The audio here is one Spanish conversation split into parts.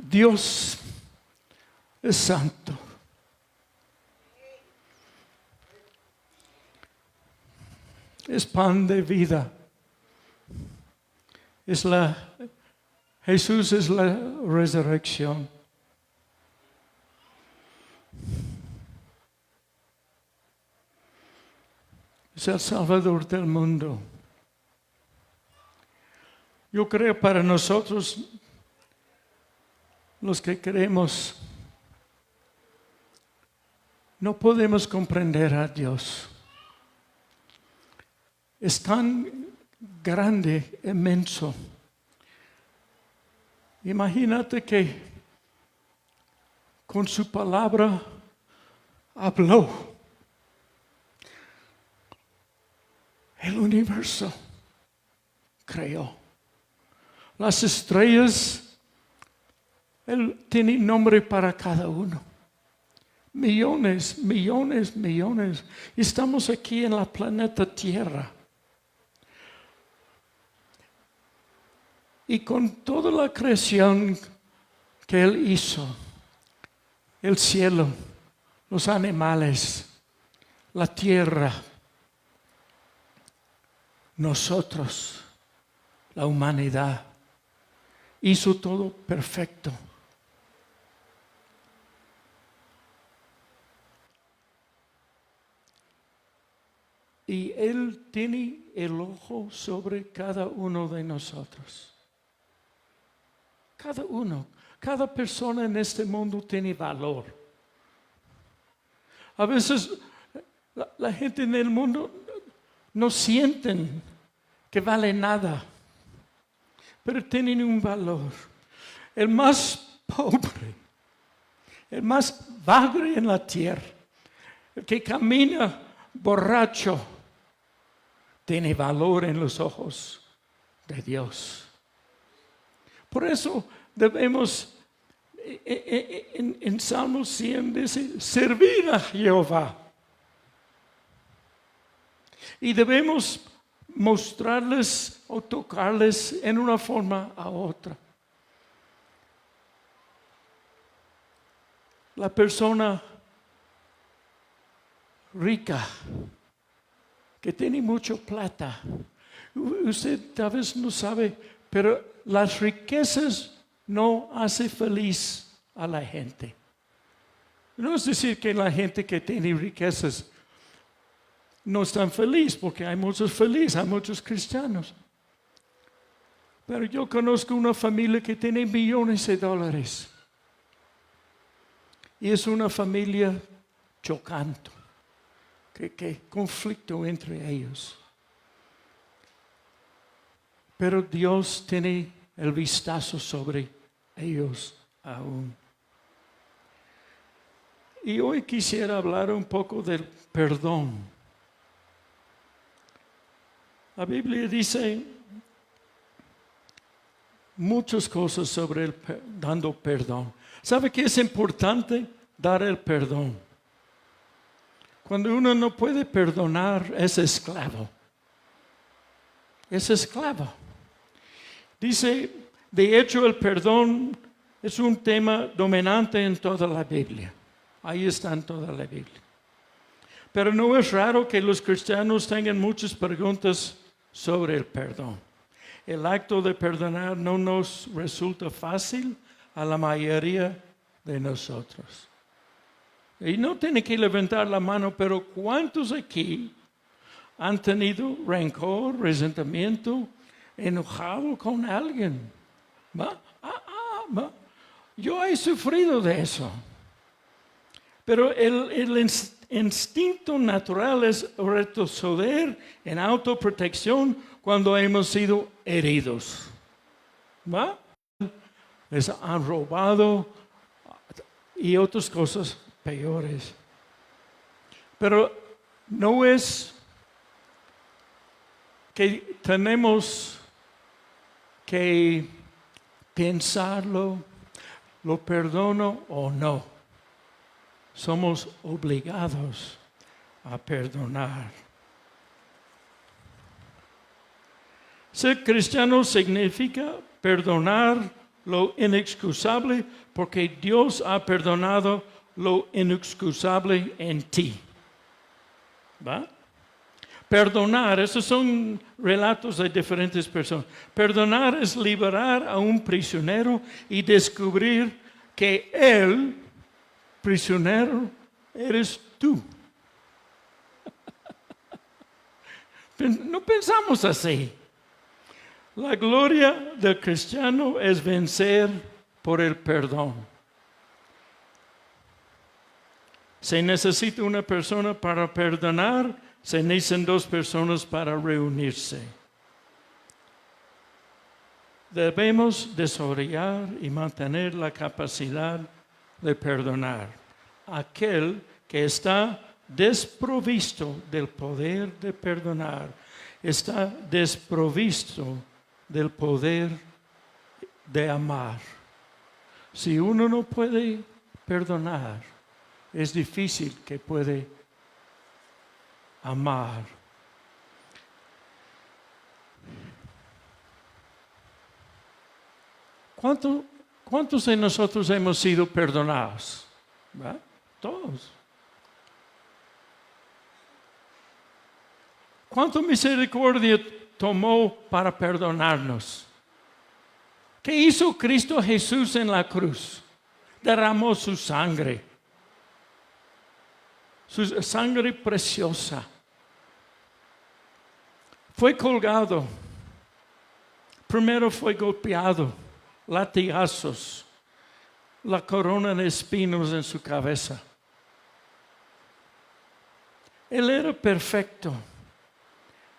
Dios es santo. Es pan de vida. Jesús es la resurrección. Es el Salvador del mundo. Yo creo para nosotros, los que creemos, no podemos comprender a Dios. Es tan grande, inmenso. Imagínate que con su palabra habló el universo, creó. Las estrellas, Él tiene nombre para cada uno. Millones, millones, millones. Estamos aquí en la planeta Tierra. Y con toda la creación que Él hizo, el cielo, los animales, la tierra, nosotros, la humanidad, hizo todo perfecto. Y Él tiene el ojo sobre cada uno de nosotros. Cada uno, cada persona en este mundo tiene valor. A veces la gente en el mundo no sienten que vale nada, pero tienen un valor. El más pobre, el más vago en la tierra, el que camina borracho, tiene valor en los ojos de Dios. Por eso debemos, en Salmo 100 dice, servir a Jehová. Y debemos mostrarles o tocarles en una forma a otra. La persona rica, que tiene mucha plata, usted tal vez no sabe, pero las riquezas no hacen feliz a la gente. No es decir que la gente que tiene riquezas no están felices, porque hay muchos felices, hay muchos cristianos. Pero yo conozco una familia que tiene millones de dólares. Y es una familia chocante. Que conflicto entre ellos. Pero Dios tiene el vistazo sobre ellos aún. Y hoy quisiera hablar un poco del perdón. La Biblia dice muchas cosas sobre dando perdón. ¿Sabe qué es importante? Dar el perdón. Cuando uno no puede perdonar, es esclavo. Es esclavo. Dice, de hecho, el perdón es un tema dominante en toda la Biblia. Ahí está en toda la Biblia. Pero no es raro que los cristianos tengan muchas preguntas sobre el perdón. El acto de perdonar no nos resulta fácil a la mayoría de nosotros. Y no tiene que levantar la mano, pero ¿cuántos aquí han tenido rencor, resentimiento, enojado con alguien? Yo he sufrido de eso. Pero el instinto natural es retroceder en autoprotección cuando hemos sido heridos. Les han robado y otras cosas peores. Pero no es que tenemos que pensarlo, lo perdono o no. Somos obligados a perdonar. Ser cristiano significa perdonar lo inexcusable porque Dios ha perdonado lo inexcusable en ti. ¿Va? Perdonar, esos son relatos de diferentes personas. Perdonar es liberar a un prisionero y descubrir que el prisionero eres tú. No pensamos así. La gloria del cristiano es vencer por el perdón. Se necesita una persona para perdonar, se necesitan dos personas para reunirse. Debemos desarrollar y mantener la capacidad de perdonar. Aquel que está desprovisto del poder de perdonar, está desprovisto del poder de amar. Si uno no puede perdonar, es difícil que puede amar. ¿Cuántos de nosotros hemos sido perdonados? ¿Va? Todos. ¿Cuánta misericordia tomó para perdonarnos? ¿Qué hizo Cristo Jesús en la cruz? Derramó su sangre. Su sangre preciosa. Fue colgado. Primero fue golpeado. Latigazos. La corona de espinos en su cabeza. Él era perfecto.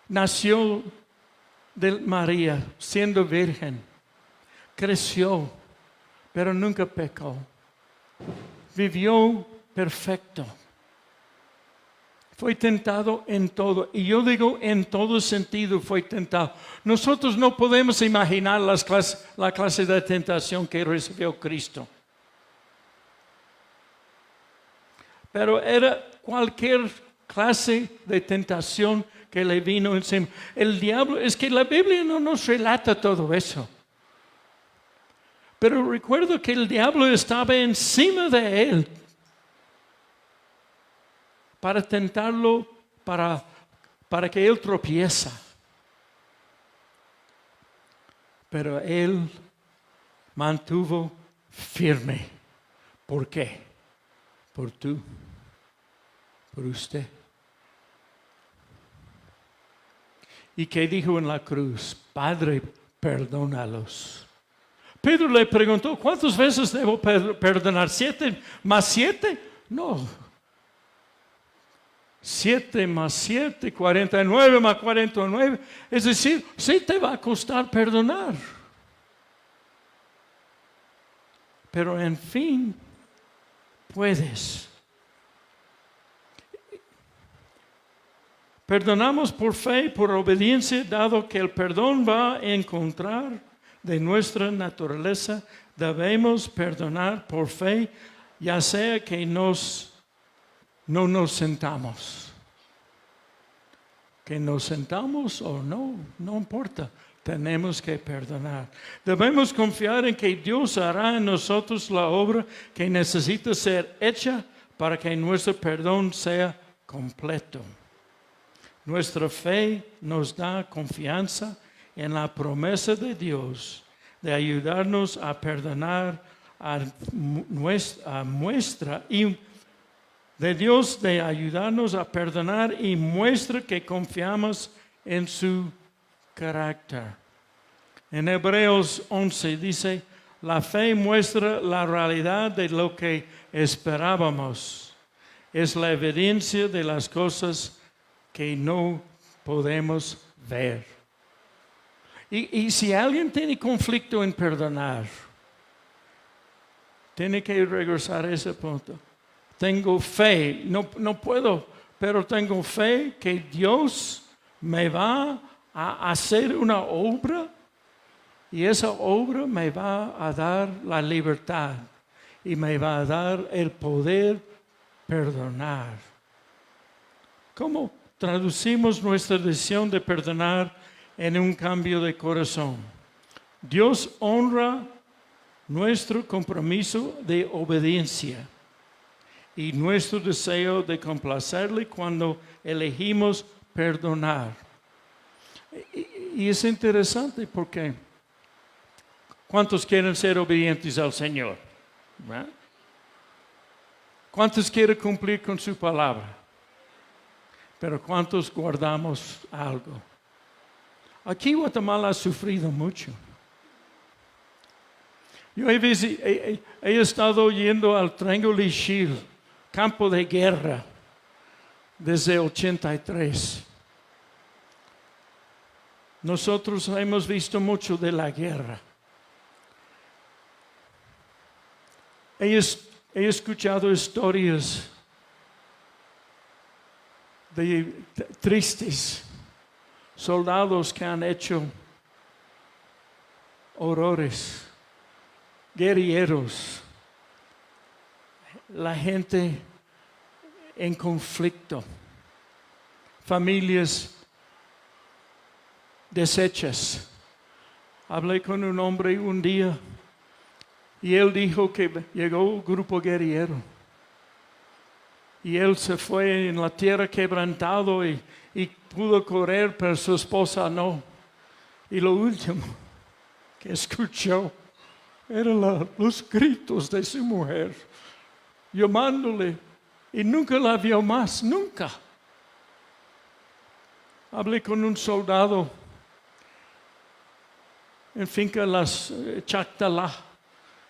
Nació de María, siendo virgen. Creció, pero nunca pecó. Vivió perfecto. Fue tentado en todo. Y yo digo en todo sentido fue tentado. Nosotros no podemos imaginar la clase de tentación que recibió Cristo. Pero era cualquier clase de tentación que le vino encima. El diablo, es que la Biblia no nos relata todo eso. Pero recuerdo que el diablo estaba encima de él para tentarlo, para que él tropieza. Pero él mantuvo firme. ¿Por qué? Por tú, por usted. ¿Y qué dijo en la cruz? Padre, perdónalos. Pedro le preguntó, ¿cuántas veces debo perdonar? ¿7 más 7? No. 7 más 7, 49 más 49. Es decir, sí te va a costar perdonar. Pero en fin, puedes. Perdonamos por fe, por obediencia, dado que el perdón va a encontrar de nuestra naturaleza. Debemos perdonar por fe, ya sea que no nos sentamos. Que nos sentamos o no importa. Tenemos que perdonar. Debemos confiar en que Dios hará en nosotros la obra que necesita ser hecha para que nuestro perdón sea completo. Nuestra fe nos da confianza en la promesa de Dios de ayudarnos a perdonar a muestra y de Dios de ayudarnos a perdonar y muestra que confiamos en su carácter. En Hebreos 11 dice, la fe muestra la realidad de lo que esperábamos. Es la evidencia de las cosas que no podemos ver. Y si alguien tiene conflicto en perdonar, tiene que regresar a ese punto. Tengo fe, no puedo, pero tengo fe que Dios me va a hacer una obra y esa obra me va a dar la libertad y me va a dar el poder perdonar. ¿Cómo traducimos nuestra decisión de perdonar en un cambio de corazón? Dios honra nuestro compromiso de obediencia y nuestro deseo de complacerle cuando elegimos perdonar. Y es interesante porque ¿cuántos quieren ser obedientes al Señor? ¿Verdad? ¿Cuántos quieren cumplir con su palabra? Pero ¿cuántos guardamos algo? Aquí Guatemala ha sufrido mucho. Yo he estado yendo al Triangle campo de guerra, desde 83. Nosotros hemos visto mucho de la guerra. He escuchado historias de tristes soldados que han hecho horrores, guerrilleros, la gente en conflicto, familias deshechas. Hablé con un hombre un día y él dijo que llegó un grupo guerrillero y él se fue en la tierra quebrantado y pudo correr, pero su esposa no. Y lo último que escuchó eran los gritos de su mujer, llamándole, y nunca la vio más, nunca. Hablé con un soldado en finca Las Chactalá,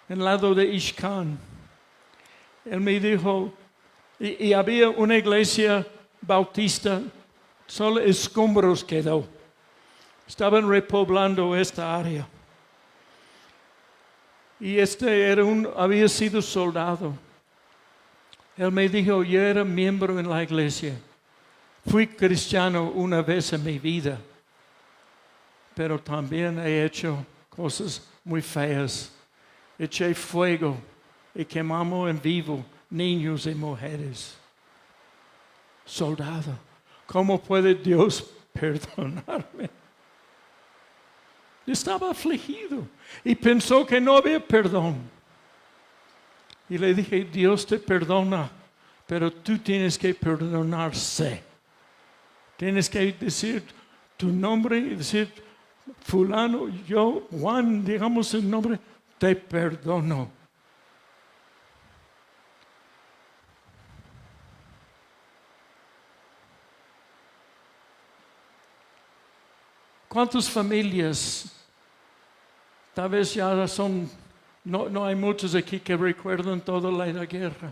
en el lado de Ixcán. Él me dijo, y había una iglesia bautista, solo escombros quedó. Estaban repoblando esta área. Y había sido soldado. Él me dijo, yo era miembro en la iglesia. Fui cristiano una vez en mi vida. Pero también he hecho cosas muy feas. Eché fuego y quemamos en vivo niños y mujeres. Soldado, ¿cómo puede Dios perdonarme? Estaba afligido y pensó que no había perdón. Y le dije, Dios te perdona, pero tú tienes que perdonarse. Tienes que decir tu nombre y decir, fulano, yo, Juan, digamos el nombre, te perdono. ¿Cuántas familias? Tal vez ya son, no hay muchos aquí que recuerdan toda la guerra.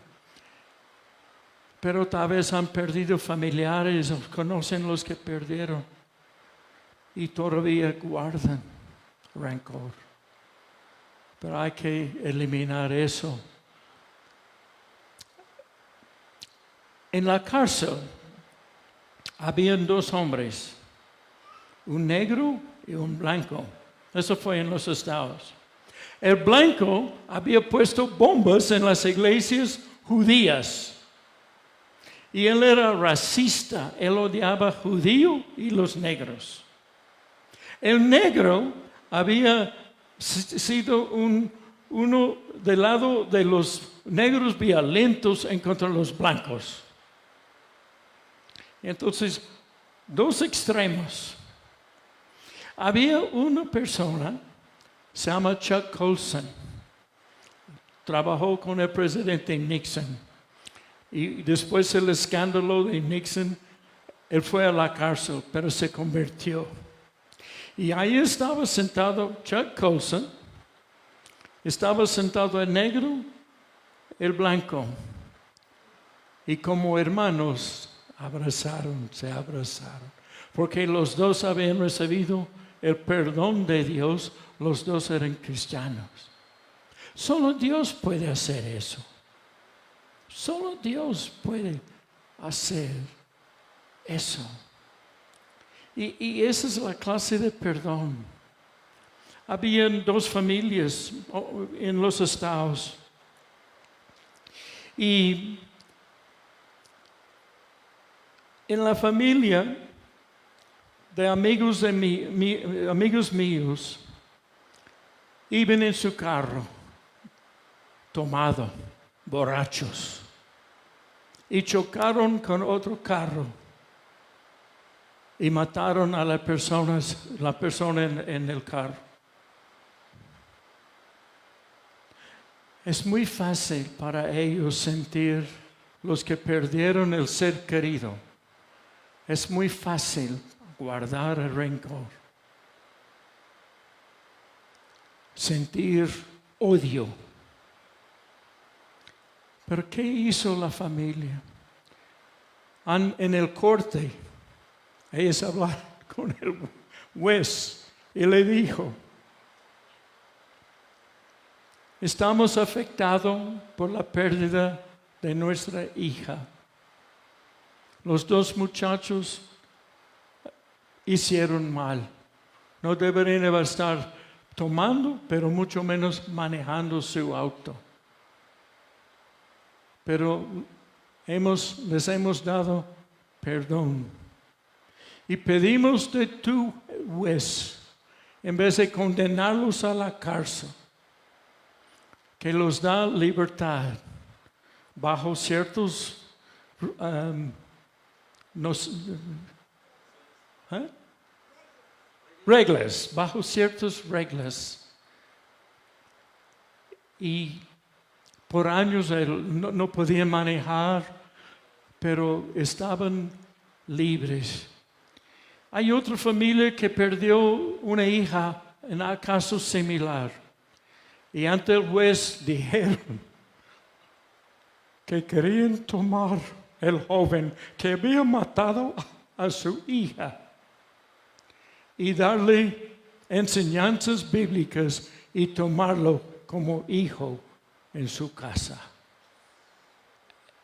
Pero tal vez han perdido familiares o conocen los que perdieron. Y todavía guardan rencor. Pero hay que eliminar eso. En la cárcel habían dos hombres, un negro y un blanco. Eso fue en los Estados. El blanco había puesto bombas en las iglesias judías. Y él era racista. Él odiaba judíos y los negros. El negro había sido uno del lado de los negros violentos en contra de los blancos. Entonces, dos extremos. Había una persona, se llama Chuck Colson, trabajó con el presidente Nixon. Y después del escándalo de Nixon, él fue a la cárcel, pero se convirtió. Y ahí estaba sentado Chuck Colson, estaba sentado el negro, el blanco. Y como hermanos se abrazaron. Porque los dos habían recibido el perdón de Dios, los dos eran cristianos. Solo Dios puede hacer eso. Solo Dios puede hacer eso. Y esa es la clase de perdón. Habían dos familias en los Estados. Y en la familia de amigos amigos míos, iban en su carro tomado, borrachos, y chocaron con otro carro y mataron a la persona en el carro. Es muy fácil para ellos sentir, los que perdieron el ser querido, es muy fácil guardar el rencor, sentir odio. Pero ¿qué hizo la familia? En el corte, ellos hablaron con el juez y le dijo: estamos afectados por la pérdida de nuestra hija. Los dos muchachos hicieron mal. No deberían estar tomando, pero mucho menos manejando su auto. Pero les hemos dado perdón. Y pedimos de tu juez, en vez de condenarlos a la cárcel, que los da libertad bajo ciertos reglas, bajo ciertas reglas. Y por años no podían manejar, pero estaban libres. Hay otra familia que perdió una hija en un caso similar. Y ante el juez dijeron que querían tomar el joven que había matado a su hija y darle enseñanzas bíblicas y tomarlo como hijo en su casa.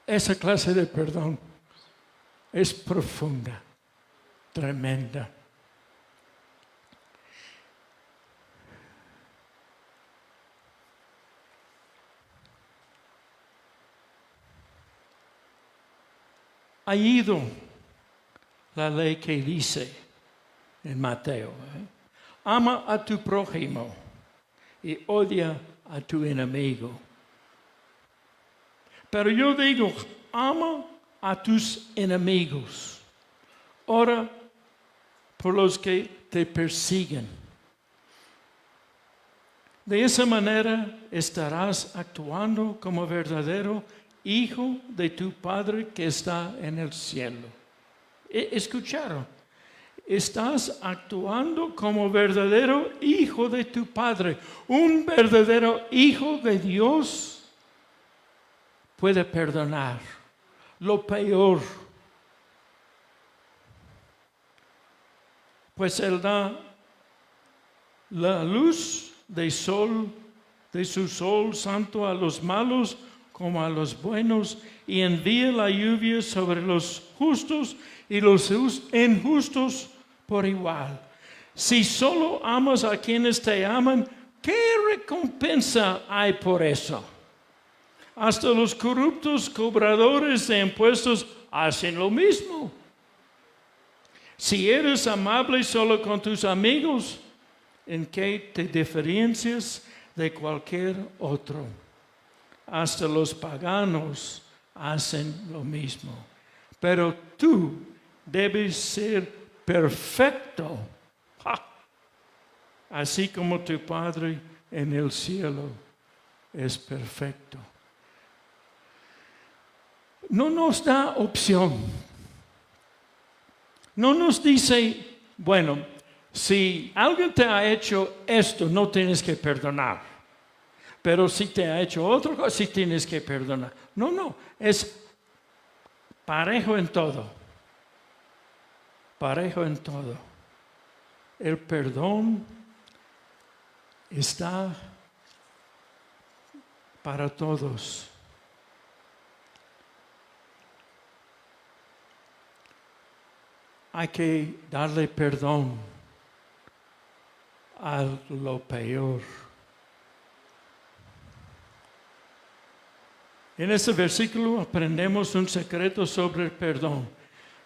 Esa clase de perdón es profunda, tremenda. Ha ido la ley que dice en Mateo, ama a tu prójimo y odia a tu enemigo. Pero yo digo, ama a tus enemigos. Ora por los que te persiguen. De esa manera estarás actuando como verdadero hijo de tu Padre que está en el cielo. ¿Escucharon? Estás actuando como verdadero hijo de tu Padre. Un verdadero hijo de Dios puede perdonar lo peor. Pues Él da la luz de su sol santo a los malos como a los buenos, y envía la lluvia sobre los justos y los injustos por igual. Si solo amas a quienes te aman, ¿qué recompensa hay por eso? Hasta los corruptos cobradores de impuestos hacen lo mismo. Si eres amable solo con tus amigos, ¿en qué te diferencias de cualquier otro? Hasta los paganos hacen lo mismo. Pero tú debes ser perfecto, así como tu Padre en el cielo es perfecto. No nos da opción. No nos dice, bueno, si alguien te ha hecho esto, no tienes que perdonar. Pero si te ha hecho otra cosa, sí tienes que perdonar. No, es parejo en todo. Parejo en todo. El perdón está para todos. Hay que darle perdón a lo peor. En este versículo aprendemos un secreto sobre el perdón.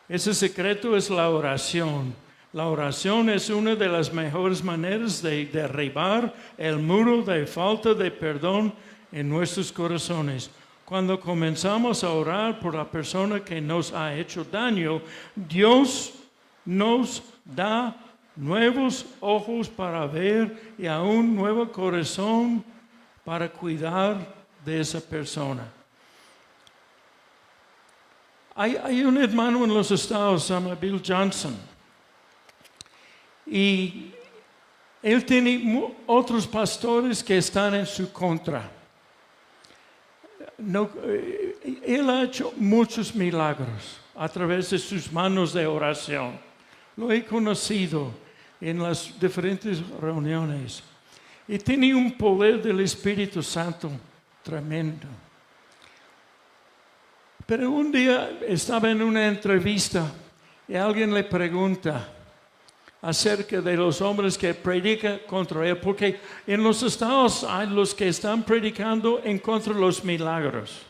Ese secreto es la oración. La oración es una de las mejores maneras de derribar el muro de falta de perdón en nuestros corazones. Cuando comenzamos a orar por la persona que nos ha hecho daño, Dios nos da nuevos ojos para ver y a un nuevo corazón para cuidar de esa persona. Hay un hermano en los Estados, se llama Bill Johnson, y él tiene otros pastores que están en su contra. Él ha hecho muchos milagros a través de sus manos de oración. Lo he conocido en las diferentes reuniones. Y tiene un poder del Espíritu Santo tremendo. Pero un día estaba en una entrevista y alguien le pregunta acerca de los hombres que predican contra él, porque en los estados hay los que están predicando en contra de los milagros.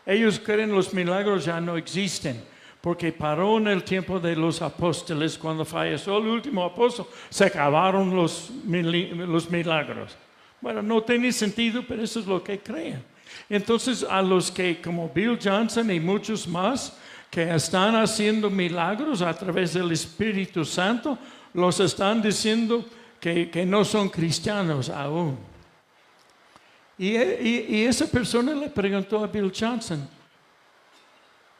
Ellos creen los milagros ya no existen, porque paró en el tiempo de los apóstoles, cuando falleció el último apóstol, se acabaron los milagros. Bueno, no tiene sentido, pero eso es lo que creen. Entonces, a los que, como Bill Johnson y muchos más, que están haciendo milagros a través del Espíritu Santo, los están diciendo que no son cristianos aún. Y esa persona le preguntó a Bill Johnson,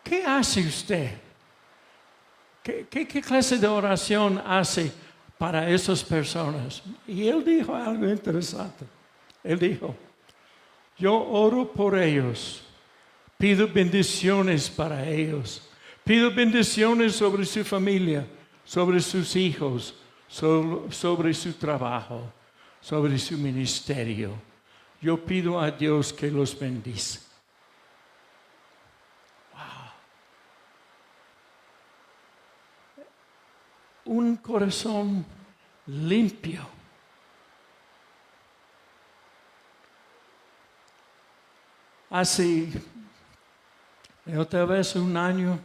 ¿qué hace usted? ¿Qué clase de oración hace para esas personas? Y él dijo algo interesante. Él dijo, yo oro por ellos. Pido bendiciones para ellos. Pido bendiciones sobre su familia, sobre sus hijos, sobre su trabajo, sobre su ministerio. Yo pido a Dios que los bendiga. Wow. Un corazón limpio. Hace otra vez un año,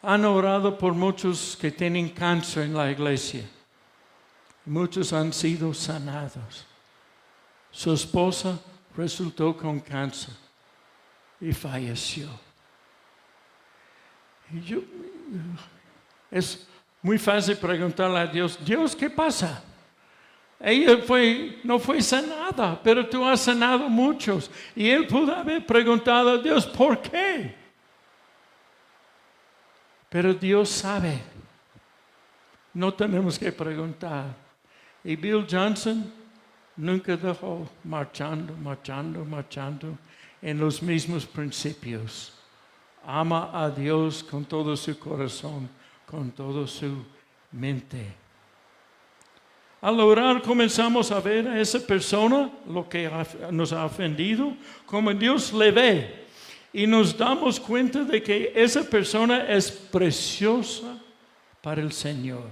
han orado por muchos que tienen cáncer en la iglesia. Muchos han sido sanados. Su esposa resultó con cáncer y falleció. Es muy fácil preguntarle a Dios, Dios, ¿qué pasa? Ella no fue sanada, pero tú has sanado muchos. Y él pudo haber preguntado a Dios, ¿por qué? Pero Dios sabe. No tenemos que preguntar. Y Bill Johnson nunca dejó marchando en los mismos principios. Ama a Dios con todo su corazón, con toda su mente. Al orar comenzamos a ver a esa persona, lo que nos ha ofendido, como Dios le ve. Y nos damos cuenta de que esa persona es preciosa para el Señor.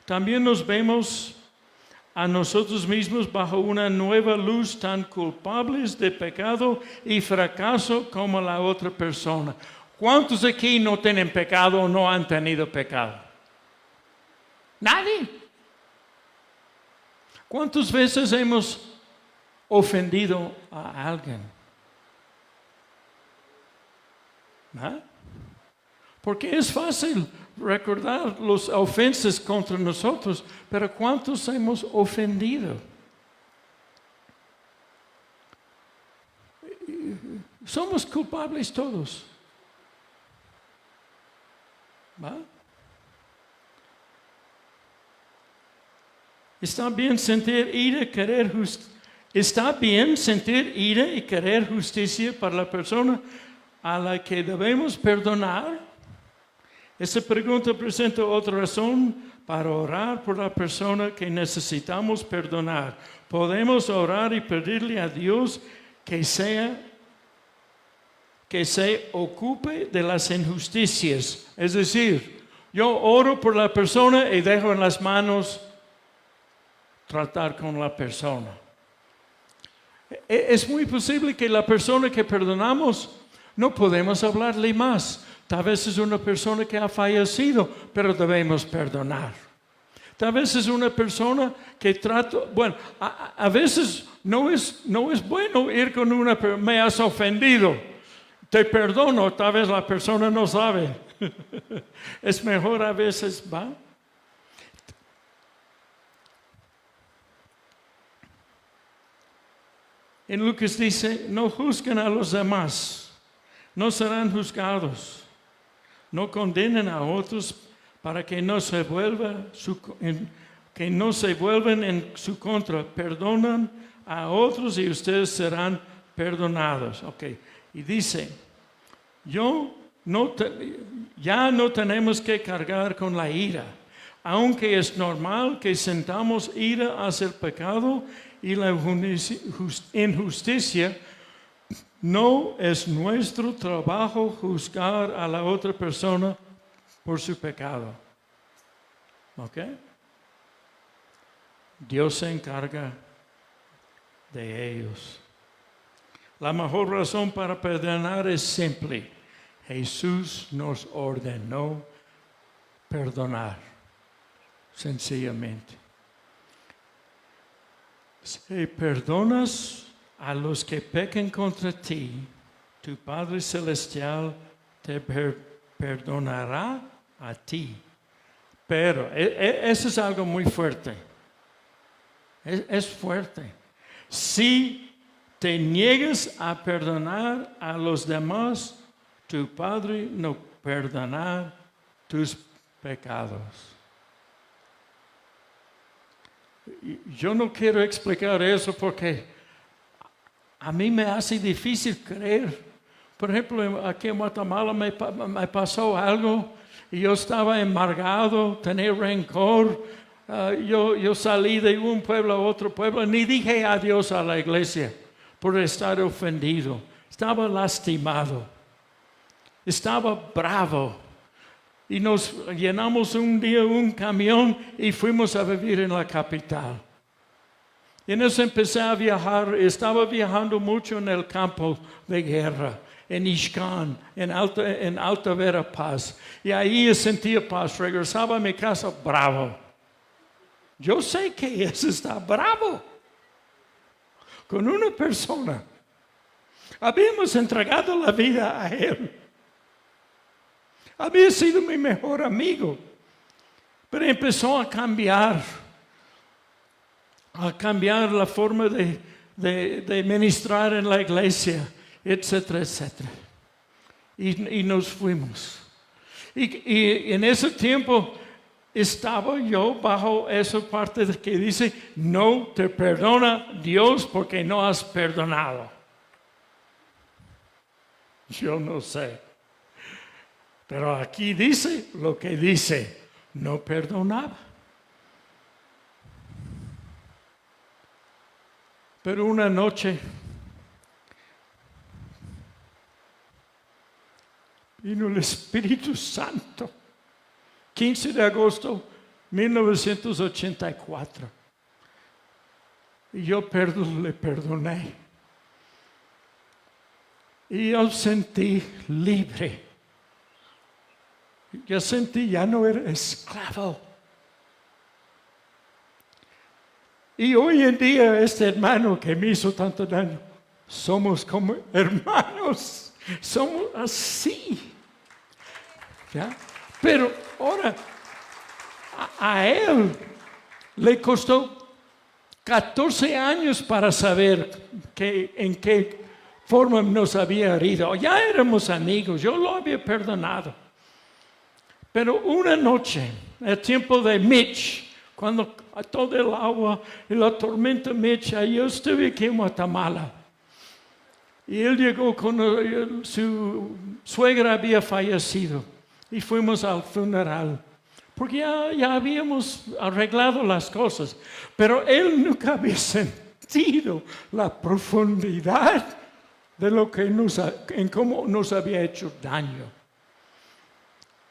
También nos vemos a nosotros mismos bajo una nueva luz, tan culpables de pecado y fracaso como la otra persona. ¿Cuántos aquí no tienen pecado o no han tenido pecado? Nadie. ¿Cuántas veces hemos ofendido a alguien? ¿Ah? Porque es fácil recordar las ofensas contra nosotros, pero ¿cuántos hemos ofendido? Somos culpables todos. ¿Va? Está bien sentir ira y querer justicia. Está bien sentir ira y querer justicia para la persona a la que debemos perdonar. Esta pregunta presenta otra razón para orar por la persona que necesitamos perdonar. Podemos orar y pedirle a Dios que se ocupe de las injusticias. Es decir, yo oro por la persona y dejo en las manos tratar con la persona. Es muy posible que la persona que perdonamos no podemos hablarle más. Tal vez es una persona que ha fallecido, pero debemos perdonar. Tal vez es una persona que trato, bueno, a veces no es bueno ir con una persona, me has ofendido, te perdono, tal vez la persona no sabe. Es mejor a veces, ¿va? En Lucas dice, no juzguen a los demás, no serán juzgados, no condenen a otros para que no se vuelvan en su contra. Perdonan a otros y ustedes serán perdonados. Okay. Y dice, ya no tenemos que cargar con la ira, aunque es normal que sentamos ira hacia el pecado y la injusticia. No es nuestro trabajo juzgar a la otra persona por su pecado. ¿Ok? Dios se encarga de ellos. La mejor razón para perdonar es simple. Jesús nos ordenó perdonar. Sencillamente. Si perdonas a los que pequen contra ti, tu Padre Celestial te perdonará a ti. Pero eso es algo muy fuerte. Es fuerte. Si te niegas a perdonar a los demás, tu Padre no perdonará tus pecados. Yo no quiero explicar eso porque a mí me hace difícil creer. Por ejemplo, aquí en Guatemala me pasó algo y yo estaba amargado, tenía rencor. Yo salí de un pueblo a otro pueblo, ni dije adiós a la iglesia por estar ofendido. Estaba lastimado, estaba bravo. Y nos llenamos un día un camión y fuimos a vivir en la capital. Y en eso empecé a viajar. Estaba viajando mucho en el campo de guerra, en Ixcán, en Alta Verapaz. Y ahí sentía paz. Regresaba a mi casa bravo. Yo sé que ese está bravo con una persona. Habíamos entregado la vida a él. Había sido mi mejor amigo, pero empezó a cambiar la forma de ministrar en la iglesia, etcétera, etcétera. Y nos fuimos. Y en ese tiempo estaba yo bajo esa parte que dice, no te perdona Dios porque no has perdonado. Yo no sé. Pero aquí dice lo que dice, no perdonaba. Pero una noche vino el Espíritu Santo, 15 de agosto de 1984. Y yo le perdoné. Y yo sentí libre. Yo sentí ya no era esclavo. Y hoy en día este hermano que me hizo tanto daño, somos como hermanos. Somos así. ¿Ya? Pero ahora, a él le costó 14 años para saber en qué forma nos había herido. Ya éramos amigos, yo lo había perdonado. Pero una noche, el tiempo de Mitch, cuando todo el agua y la tormenta Mitch, yo estuve aquí en Guatemala. Y él llegó con su suegra había fallecido. Y fuimos al funeral. Porque ya habíamos arreglado las cosas. Pero él nunca había sentido la profundidad de lo que en cómo nos había hecho daño.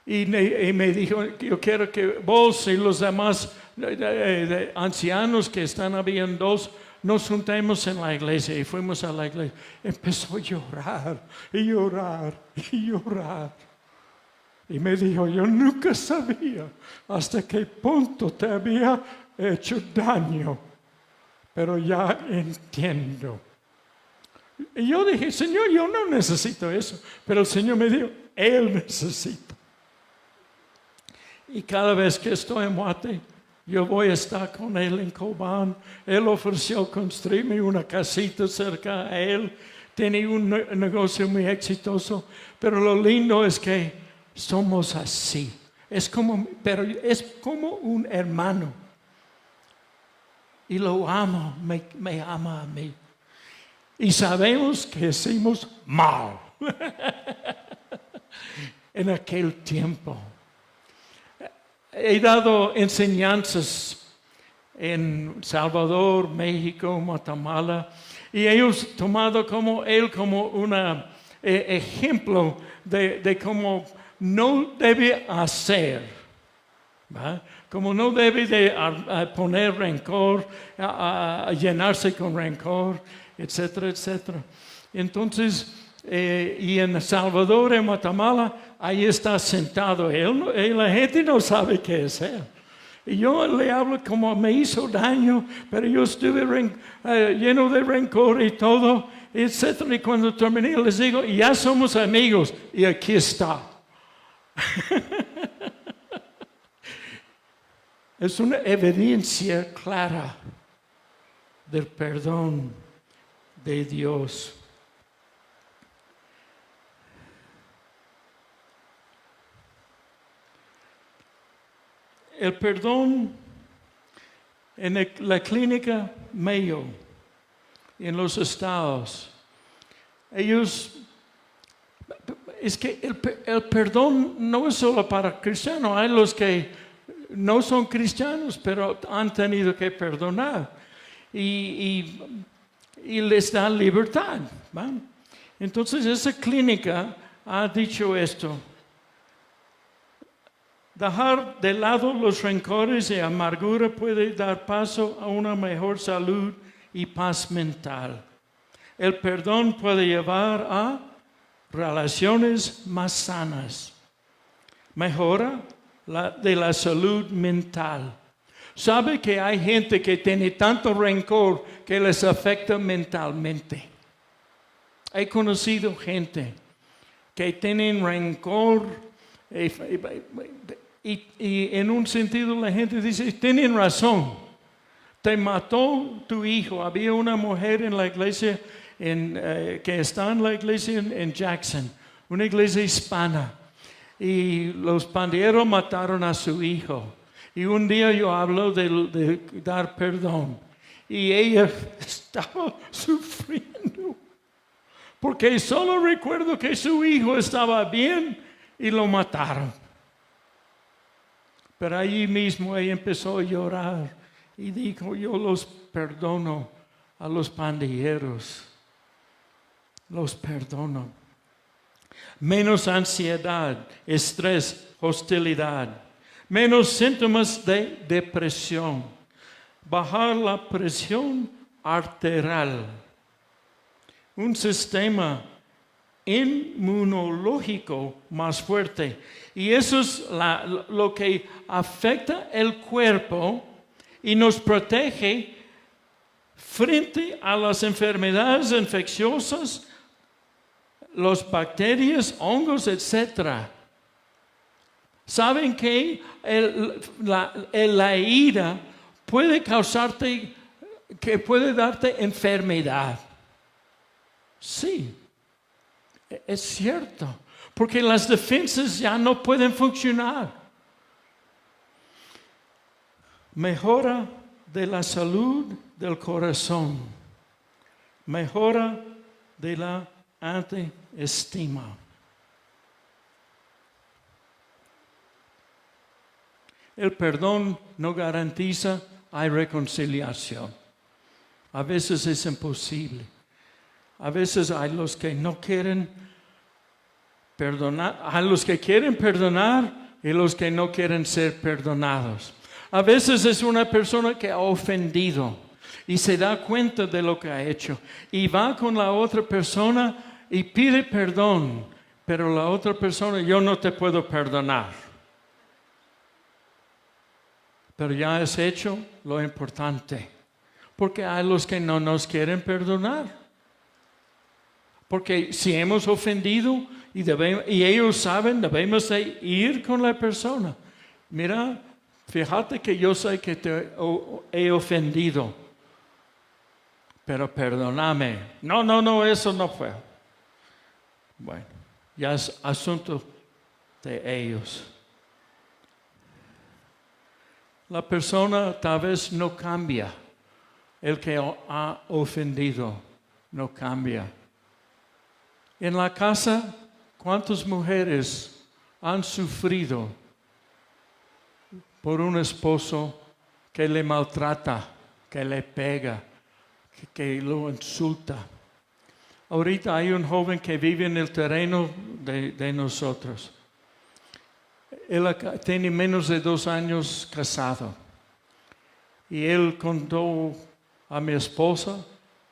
Y me dijo, yo quiero que vos y los demás ancianos que habían dos, nos juntemos en la iglesia. Y fuimos a la iglesia. Empezó a llorar, y llorar, y llorar. Y me dijo, yo nunca sabía hasta qué punto te había hecho daño, pero ya entiendo. Y yo dije, Señor, yo no necesito eso, pero el Señor me dijo, Él necesita. Y cada vez que estoy en Guate, yo voy a estar con Él en Cobán. Él ofreció construirme una casita cerca a Él. Tiene un negocio muy exitoso, pero lo lindo es que somos así. Pero es como un hermano. Y lo amo, me ama a mí. Y sabemos que hicimos mal en aquel tiempo. He dado enseñanzas en Salvador, México, Guatemala, y ellos tomado como un ejemplo de cómo no debe hacer, ¿va? Como no debe de poner rencor, a llenarse con rencor, etcétera, etcétera. Entonces, y en Salvador, en Guatemala, ahí está sentado él, y la gente no sabe qué es él. Y yo le hablo como me hizo daño, pero yo estuve lleno de rencor y todo, etcétera. Y cuando terminé les digo, ya somos amigos, y aquí está. Es una evidencia clara del perdón de Dios. El perdón en la clínica Mayo, en los estados, es que el perdón no es solo para cristianos, hay los que no son cristianos, pero han tenido que perdonar y les da libertad, ¿va? Entonces esa clínica ha dicho esto: dejar de lado los rencores y amargura puede dar paso a una mejor salud y paz mental. El perdón puede llevar a relaciones más sanas, mejora de la salud mental. ¿Sabe que hay gente que tiene tanto rencor que les afecta mentalmente? He conocido gente que tienen rencor y en un sentido la gente dice, tienen razón, te mató tu hijo. Había una mujer en la iglesia que está en la iglesia en Jackson, una iglesia hispana, y los pandilleros mataron a su hijo. Y un día yo hablo de dar perdón, y ella estaba sufriendo, porque solo recuerdo que su hijo estaba bien y lo mataron. Pero allí mismo ella empezó a llorar y dijo, yo los perdono a los pandilleros, los perdono. Menos ansiedad, estrés, hostilidad, menos síntomas de depresión, bajar la presión arterial, un sistema inmunológico más fuerte. Y eso es lo que afecta el cuerpo y nos protege frente a las enfermedades infecciosas, las bacterias, hongos, etc. ¿Saben que la ira puede puede darte enfermedad? Sí, es cierto, porque las defensas ya no pueden funcionar. Mejora de la salud del corazón, mejora de la autoestima. El perdón no garantiza hay reconciliación. A veces es imposible. A veces hay los que no quieren perdonar, hay los que quieren perdonar y los que no quieren ser perdonados. A veces es una persona que ha ofendido y se da cuenta de lo que ha hecho y va con la otra persona y pide perdón, pero la otra persona, yo no te puedo perdonar. Pero ya has hecho lo importante. Porque hay los que no nos quieren perdonar. Porque si hemos ofendido y ellos saben, debemos de ir con la persona. Mira, fíjate que yo sé que te he ofendido. Pero perdóname. No, eso no fue. Bueno, ya es asunto de ellos. La persona tal vez no cambia. El que ha ofendido no cambia. En la casa, ¿cuántas mujeres han sufrido por un esposo que le maltrata, que le pega, que lo insulta? Ahorita hay un joven que vive en el terreno de nosotros. Él tiene menos de 2 años casado. Y él contó a mi esposa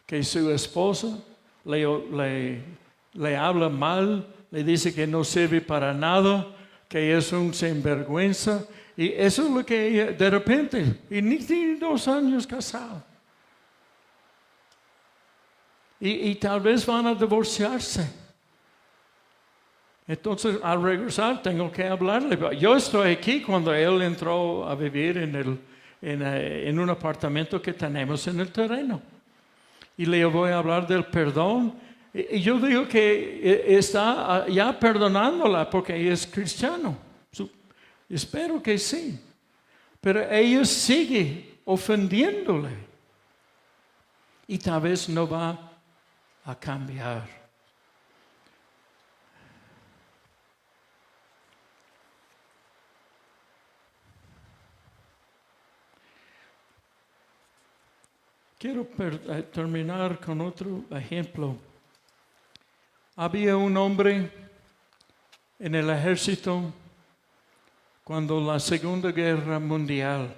que su esposa le habla mal, le dice que no sirve para nada, que es un sinvergüenza. Y eso es lo que ella, de repente, y ni tiene 2 años casado. Y tal vez van a divorciarse. Entonces, al regresar, tengo que hablarle. Yo estoy aquí cuando él entró a vivir en un apartamento que tenemos en el terreno. Y le voy a hablar del perdón. Y yo digo que está ya perdonándola porque ella es cristiano. Espero que sí. Pero ella sigue ofendiéndole. Y tal vez no va a cambiar. Quiero terminar con otro ejemplo. Había un hombre en el ejército cuando la Segunda Guerra Mundial.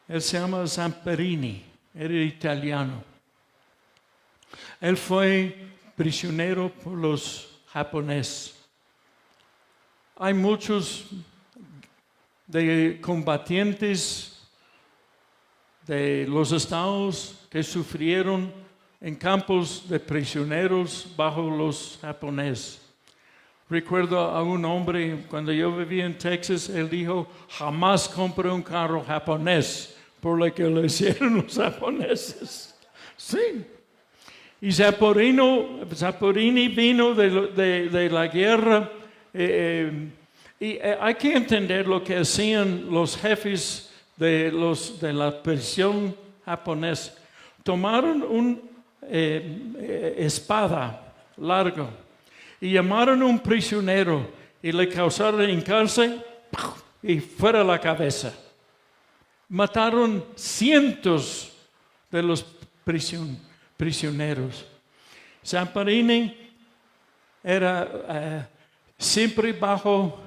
Él se llama Zamperini, era italiano. Él fue prisionero por los japoneses. Hay muchos de combatientes de los estados que sufrieron en campos de prisioneros bajo los japoneses. Recuerdo a un hombre, cuando yo vivía en Texas, él dijo, jamás compré un carro japonés por lo que lo hicieron los japoneses. Sí. Y Zamperini vino de la guerra y hay que entender lo que hacían los jefes de la prisión japonesa. Tomaron una espada larga y llamaron a un prisionero y le causaron en cárcel y fuera la cabeza. Mataron cientos de los prisioneros. Zamperini era siempre bajo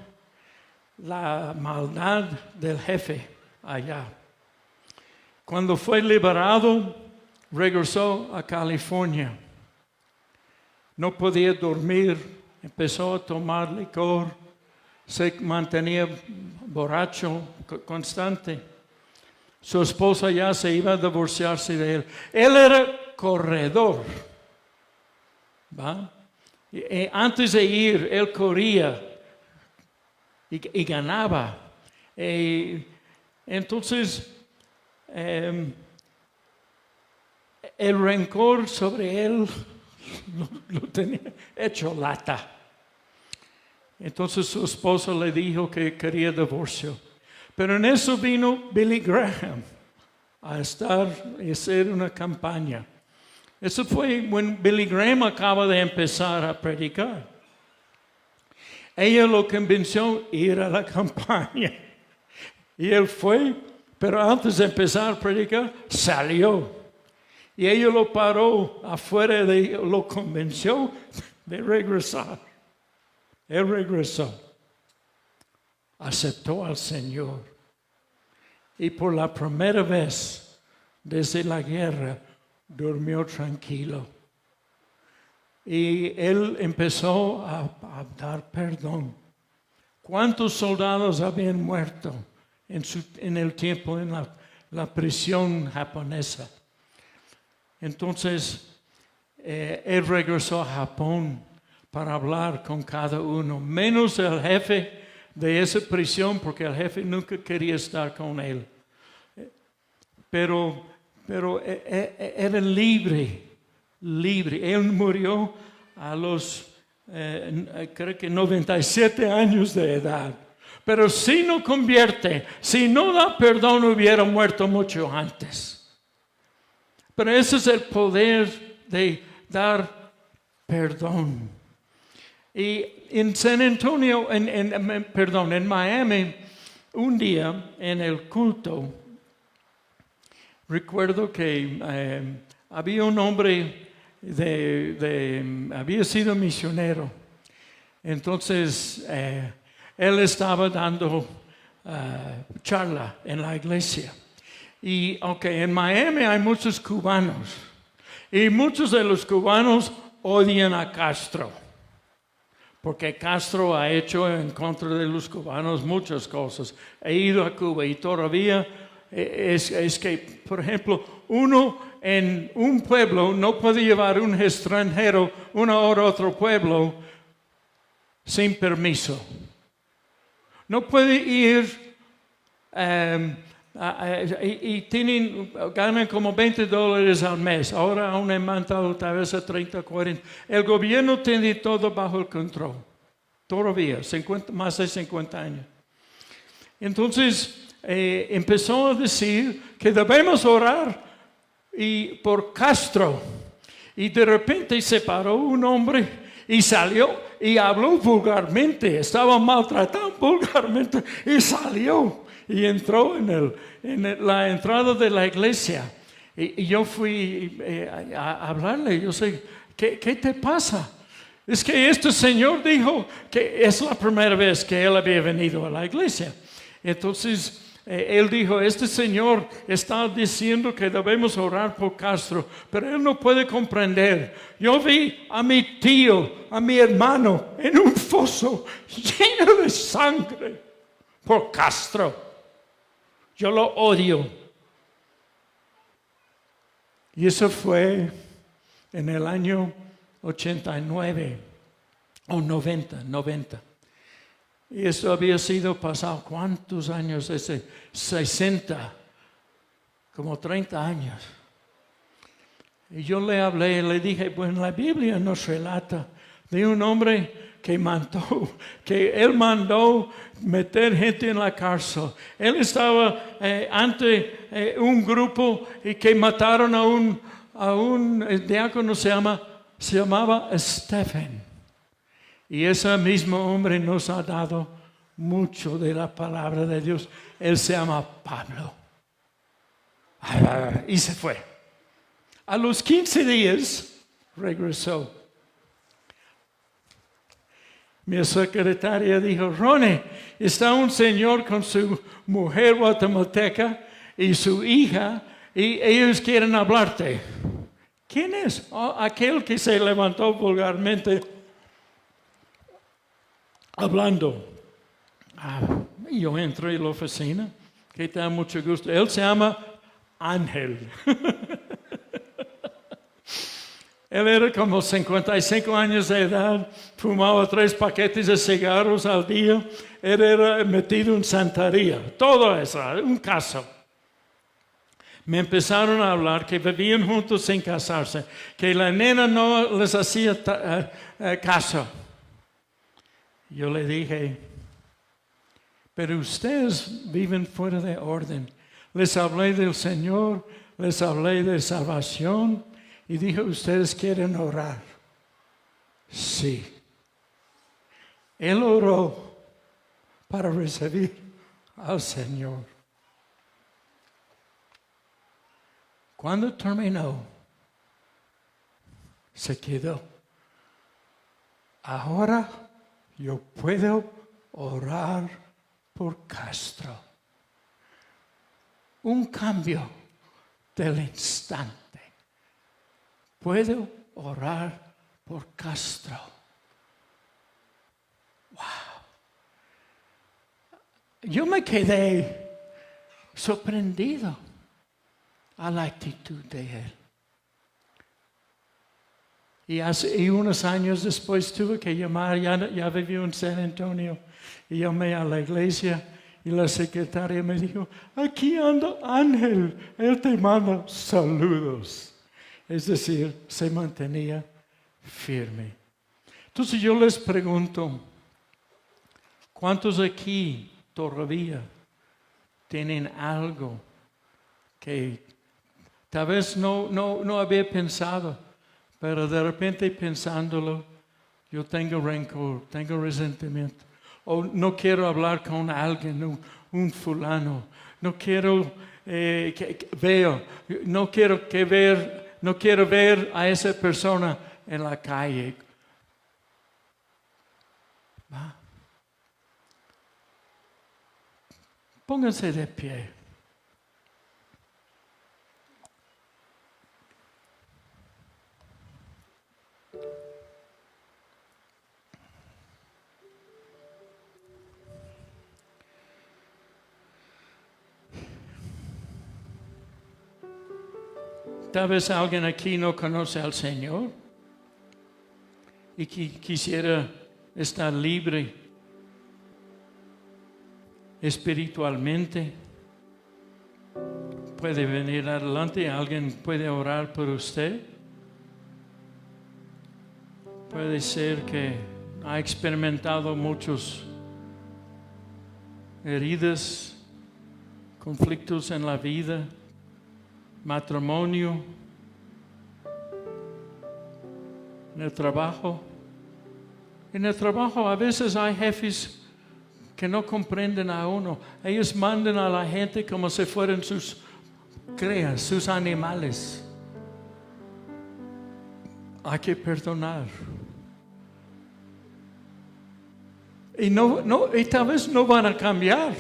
la maldad del jefe allá. Cuando fue liberado, regresó a California. No podía dormir, empezó a tomar licor, se mantenía borracho constante. Su esposa ya se iba a divorciarse de él. Él era corredor. ¿Va? Y antes de ir, él corría y ganaba. Entonces, el rencor sobre él lo tenía hecho lata. Entonces su esposa le dijo que quería divorcio. Pero en eso vino Billy Graham a hacer una campaña. Eso fue cuando Billy Graham acaba de empezar a predicar. Ella lo convenció a ir a la campaña. Y él fue, pero antes de empezar a predicar, salió. Y ella lo paró afuera, lo convenció de regresar. Él regresó. Aceptó al Señor. Y por la primera vez desde la guerra, durmió tranquilo. y él empezó a dar perdón. ¿Cuántos soldados habían muerto en el tiempo en la prisión japonesa? Entonces, él regresó a Japón para hablar con cada uno, menos el jefe de esa prisión, porque el jefe nunca quería estar con él. Pero era libre. Él murió a los, creo que 97 años de edad. Pero si no convierte, si no da perdón, hubiera muerto mucho antes. Pero ese es el poder de dar perdón. Y en San Antonio, en Miami, un día en el culto, recuerdo que había un hombre había sido misionero. Entonces, él estaba dando charla en la iglesia. Y en Miami hay muchos cubanos. Y muchos de los cubanos odian a Castro. Porque Castro ha hecho en contra de los cubanos muchas cosas. He ido a Cuba y todavía es que, por ejemplo, uno en un pueblo no puede llevar un extranjero una hora a otro pueblo sin permiso. No puede ir y ganan como $20 al mes. Ahora aún he mandado tal vez a 30, 40. El gobierno tiene todo bajo el control. Todavía, más de 50 años. Entonces, empezó a decir que debemos orar por Castro. Y de repente se paró un hombre y salió y habló vulgarmente. Estaba maltratado vulgarmente y salió. Y entró en la entrada de la iglesia. Y yo fui a hablarle. Yo sé, ¿qué te pasa? Es que este señor dijo que es la primera vez que él había venido a la iglesia. Entonces, él dijo, este señor está diciendo que debemos orar por Castro, pero él no puede comprender. Yo vi a mi tío, a mi hermano, en un foso lleno de sangre por Castro. Yo lo odio. Y eso fue en el año 89 o 90. Y eso había sido pasado, ¿cuántos años? 60, como 30 años. Y yo le hablé, le dije, bueno, la Biblia nos relata de un hombre que él mandó meter gente en la cárcel. Él estaba ante un grupo y que mataron a un diácono, se llamaba Stephen. Y ese mismo hombre nos ha dado mucho de la palabra de Dios. Él se llama Pablo. Y se fue. A los 15 días regresó. Mi secretaria dijo, Ronnie, está un señor con su mujer guatemalteca y su hija y ellos quieren hablarte. ¿Quién es? Oh, aquel que se levantó vulgarmente hablando. Y yo entré en la oficina. ¿Qué tal? Mucho gusto. Él se llama Ángel. Él era como 55 años de edad, fumaba 3 paquetes de cigarros al día, él era metido en santería, todo eso, un caso. Me empezaron a hablar que vivían juntos sin casarse, que la nena no les hacía caso. Yo le dije, pero ustedes viven fuera de orden. Les hablé del Señor, les hablé de salvación. Y dijo, ¿ustedes quieren orar? Sí. Él oró para recibir al Señor. Cuando terminó, se quedó. Ahora yo puedo orar por Castro. Un cambio del instante. Puedo orar por Castro. Wow. Yo me quedé sorprendido a la actitud de él. Y unos años después tuve que llamar, ya viví en San Antonio, y llamé a la iglesia y la secretaria me dijo, aquí anda Ángel, él te manda saludos. Es decir, se mantenía firme. Entonces yo les pregunto, ¿cuántos aquí todavía tienen algo que tal vez no había pensado, pero de repente pensándolo, yo tengo rencor, tengo resentimiento, o no quiero hablar con alguien, un fulano, no quiero no quiero ver a esa persona en la calle. ¿Va? Pónganse de pie. Tal vez alguien aquí no conoce al Señor y quisiera estar libre espiritualmente. Puede venir adelante, alguien puede orar por usted. Puede ser que ha experimentado muchas heridas, conflictos en la vida, matrimonio, en el trabajo. En el trabajo a veces hay jefes que no comprenden a uno. Ellos mandan a la gente como si fueran sus animales. Hay que perdonar. Y tal vez no van a cambiar.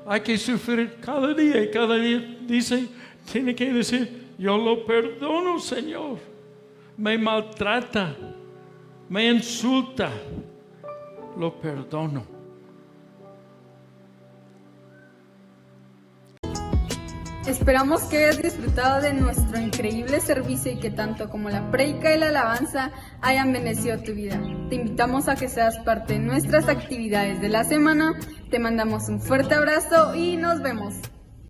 Hay que sufrir cada día. Y cada día tiene que decir, yo lo perdono, Señor. Me maltrata, me insulta, lo perdono. Esperamos que hayas disfrutado de nuestro increíble servicio y que tanto como la prédica y la alabanza hayan bendecido tu vida. Te invitamos a que seas parte de nuestras actividades de la semana. Te mandamos un fuerte abrazo y nos vemos.